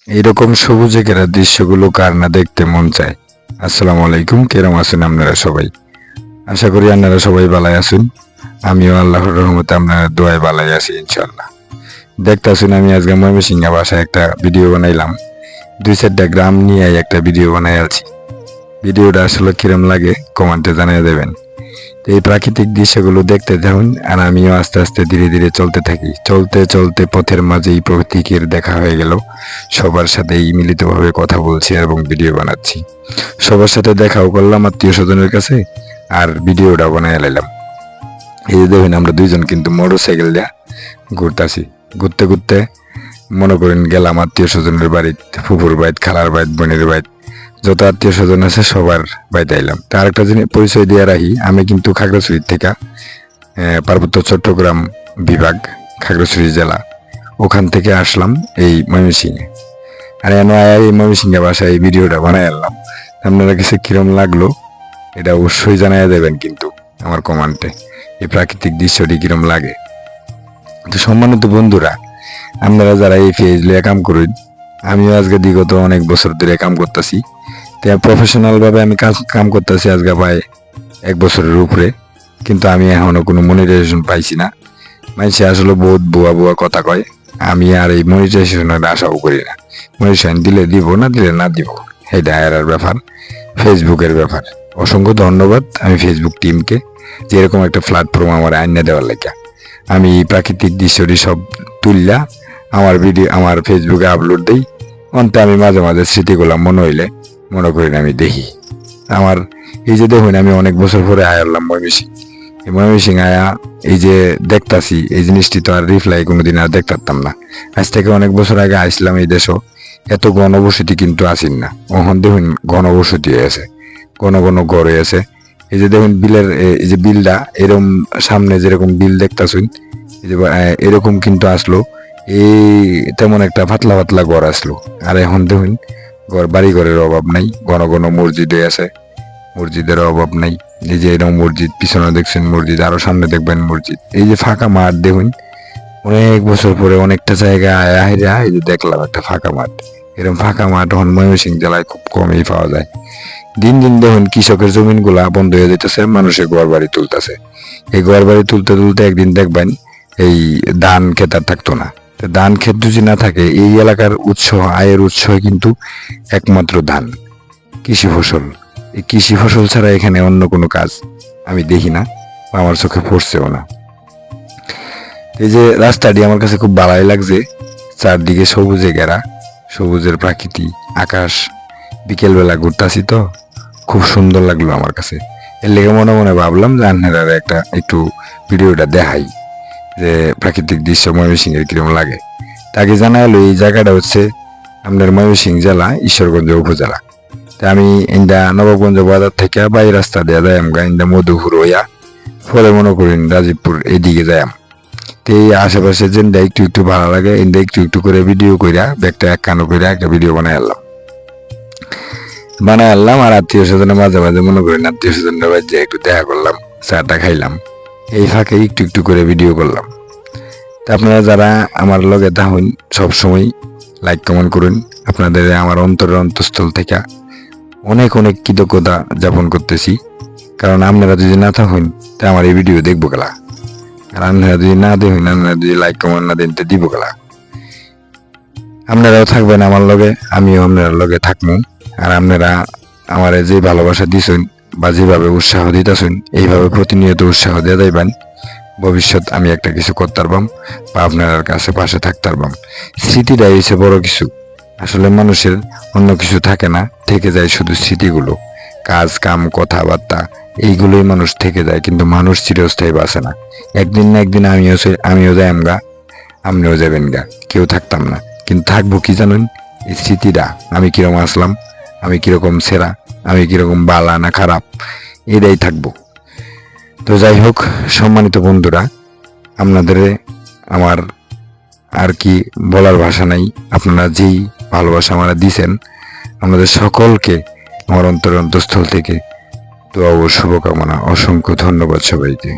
এইরকম সবুজে ঘেরা দৃশ্যগুলো কার না দেখতে মন চায়। আসসালামু আলাইকুম, কেরম আছেন আপনারা সবাই? আশা করি আপনারা সবাই ভালো আছেন। আমিও আল্লাহর রহমতে আপনারা দোয়ায় ভালো আছি ইনশাআল্লাহ। দেখতাছেন আমি আজকে ময়মনসিংহ বাসায় একটা ভিডিও বানাইলাম। 2-4টা গ্রাম নিয়ে একটা ভিডিও বানাই আছি। ভিডিওটা আসলে কিরম লাগে কমেন্টে জানিয়ে দেবেন। তো এই প্রাকৃতিক দৃশ্যগুলো দেখতে থাকুন আর আমিও আস্তে আস্তে ধীরে ধীরে চলতে থাকি। চলতে চলতে পথের মাঝেই প্রকৃতির দেখা হয়ে গেল। সবার সাথেই মিলিতভাবে কথা বলছি এবং ভিডিও বানাচ্ছি। সবার সাথে দেখাও করলাম আত্মীয় স্বজনের কাছে, আর ভিডিওটা বানায় লাইলাম। এই যে দেখুন আমরা দুইজন কিন্তু মোটর সাইকেল দিয়ে ঘুরতেছি। ঘুরতে ঘুরতে মনে করেন গেলাম আত্মীয় স্বজনের বাড়িতে, ফুপুর বাড়িত, খালার বাড়িত, বোনের বাড়িত, যত আত্মীয় স্বজন আছে সবার বাড়িতে আইলাম। তার একটা জিনিস পরিচয় দিয়ে রাখি, আমি কিন্তু খাগড়াছড়ি থেকে, পার্বত্য চট্টগ্রাম বিভাগ, খাগড়াছড়ি জেলা, ওখান থেকে আসলাম এই ময়মনসিংহে। আর এনে এই ময়মনসিংহে বাসায় এই ভিডিওটা বানাই আনলাম। আপনারা কাছে কিরম লাগলো এটা অবশ্যই জানাই দেবেন কিন্তু আমার কমেন্টে, এই প্রাকৃতিক দৃশ্যটি কিরম লাগে। তো সম্মানিত বন্ধুরা, আপনারা যারা এই পেজ লিয়ে কাম করুন, আমিও আজকে বিগত অনেক বছর ধরে কাম করতেছি। প্রফেশনাল ভাবে আমি কাম করতেছি আজকে প্রায় 1 বছরের উপরে, কিন্তু আমি এখনো কোনো মনিটাইজেশন পাইছি না। মানুষে আসলে বহুত বুয়া বুয়া কথা কয়, আমি আর এই মনিটাইজেশনের আশাও করি না। মনিটাইজেশন দিলে দিব, না দিলে না দিব, এটা আর ব্যাপার, ফেসবুকের ব্যাপার। অসংখ্য ধন্যবাদ আমি ফেসবুক টিমকে যে এরকম একটা প্ল্যাটফর্ম আমার আইনে দেওয়ার লেগে। আমি প্রাকৃতিক দৃশ্যটি সব তুললা আমার ভিডিও আমার ফেসবুকে আপলোড দিই। অন্তে আমি মাঝে মাঝে স্মৃতিগুলো মনে হইলে মনে করি আমি দেখি। আমার এই যে দেখুন আমি অনেক বছর পরে আয়ারলাম ময়মনসিং। এই ময়মনসিং আয়া এই যে দেখতাছি এই জিনিসটি তো আর রিপ্লাই কোনোদিন আর দেখতাম না। আজ থেকে অনেক বছর আগে আসলাম এই দেশও, এত ঘনবসতি কিন্তু আসিন না। ওখান দেখুন ঘনবসতি হয়েছে, ঘন ঘন ঘরে আছে। এই যে দেখুন বিলের এই যে বিলটা এরকম সামনে যেরকম বিল দেখতাছুন, এই যে এরকম কিন্তু আসলো। এই তেমন একটা পাতলা পাতলা ঘর আসলো। আর এখন দেখুন বাড়ি ঘরের অভাব নাই, ঘন ঘন মসজিদে আছে, মসজিদের অভাব নাই। এই যে এরকম মসজিদ, পিছনে দেখছেন মসজিদ, আরো সামনে দেখবেন মসজিদ। এই যে ফাঁকা মাঠ দেখুন, অনেক বছর পরে অনেকটা জায়গা আয়া এই যে দেখলাম একটা ফাঁকা মাঠ। এরকম ফাঁকা মাঠ এখন ময়মনসিংহ জেলায় খুব কমই পাওয়া যায়। দিন দিন দেখুন কৃষকের জমিন গুলা বন্ধ হয়ে যেতেছে, মানুষের ঘর বাড়ি তুলতেছে। এই ঘর বাড়ি তুলতে তুলতে একদিন দেখবেন এই ধান ক্ষেত আর থাকতো না। ধান ক্ষেত যদি না থাকে, এই এলাকার উৎস, আয়ের উৎস কিন্তু একমাত্র ধান, কৃষি ফসল। এই কৃষি ফসল ছাড়া এখানে অন্য কোনো কাজ আমি দেখি না, আমার চোখে পড়ছেও না। এই যে রাস্তাটি আমার কাছে খুব ভালোই লাগছে, চারদিকে সবুজে ঘেরা, সবুজের প্রাকৃতি, আকাশ। বিকেলবেলা ঘুরতাছি তো খুব সুন্দর লাগলো আমার কাছে। এর লেগে মনে মনে ভাবলাম যে আপনারা একটা একটু ভিডিওটা দেখাই যে প্রাকৃতিক দৃশ্য ময়মনসিংহের কিরকম লাগে। তাকে জানা হলো এই জায়গাটা হচ্ছে আপনার ময়মনসিংহ জেলা, ঈশ্বরগঞ্জ উপজেলা। তা আমি ইন্দা নবাবগঞ্জ বাজার থেকে বাই রাস্তা দিয়ে যাই আমগা ইন্দা মধুপুর হইয়া, পরে মনে করেন রাজীবপুর এইদিকে যাই। তো এই আশেপাশে যেটা একটু একটু ভালো লাগে ইন্দা একটু একটু করে ভিডিও কইরা ব্যাগটা এক কানো করে একটা ভিডিও বানাই আনলাম। আর আত্মীয় স্বজনের মাঝে মাঝে মনে করেন আত্মীয় স্বজনের বাড়িতে একটু দেখা করলাম, চাটা খাইলাম, এই ফাঁকে একটু একটু করে ভিডিও করলাম। তা আপনারা যারা আমার লগে থাকুন সবসময় লাইক কমেন্ট করুন। আপনাদের আমার অন্তরের অন্তঃস্থল থেকে অনেক অনেক কৃতজ্ঞতা যাপন করতেছি, কারণ আপনারা যদি না থাকুন তা আমার এই ভিডিও দেখবো গেলা। আর আপনারা যদি না দেখুন, আপনারা যদি লাইক কমেন্ট না দেন তো দিব গেলা। আপনারাও থাকবেন আমার লগে, আমিও আপনার লগে থাকবো। আর আপনারা আমার যে ভালোবাসা দিছেন বা যেভাবে উৎসাহ দিতেছেন, এইভাবে প্রতিনিয়ত উৎসাহ দিয়ে যাইবেন। ভবিষ্যৎ আমি একটা কিছু করতে পারবাম বা আপনার কাছে পাশে থাকতে পারবাম। স্মৃতিটাই হচ্ছে বড় কিছু। আসলে মানুষের অন্য কিছু থাকে না, থেকে যায় শুধু স্মৃতিগুলো, কাজ কাম কথাবার্তা, এইগুলোই মানুষ থেকে যায়, কিন্তু মানুষ চিরস্থায়ী বাঁচে না। একদিন না একদিন আমিও যাই আমগা, আপনিও যাবেন গা, কেউ থাকতাম না। কিন্তু থাকবো কি জানেন, এই স্মৃতিটা, আমি কিরকম আসলাম, আমি কিরকম সেরা, আমি কিরকম বালা না খারাপ, এটাই থাকবো। তো যাই হোক সম্মানিত বন্ধুরা, আপনাদের আমার আর কি বলার ভাষা নাই। আপনারা যেই ভালোবাসা আমরা দিছেন, আপনাদের সকলকে আমার অন্তরের অন্তঃস্থল থেকে দোয়া ও শুভকামনা, অসংখ্য ধন্যবাদ সবাইকে।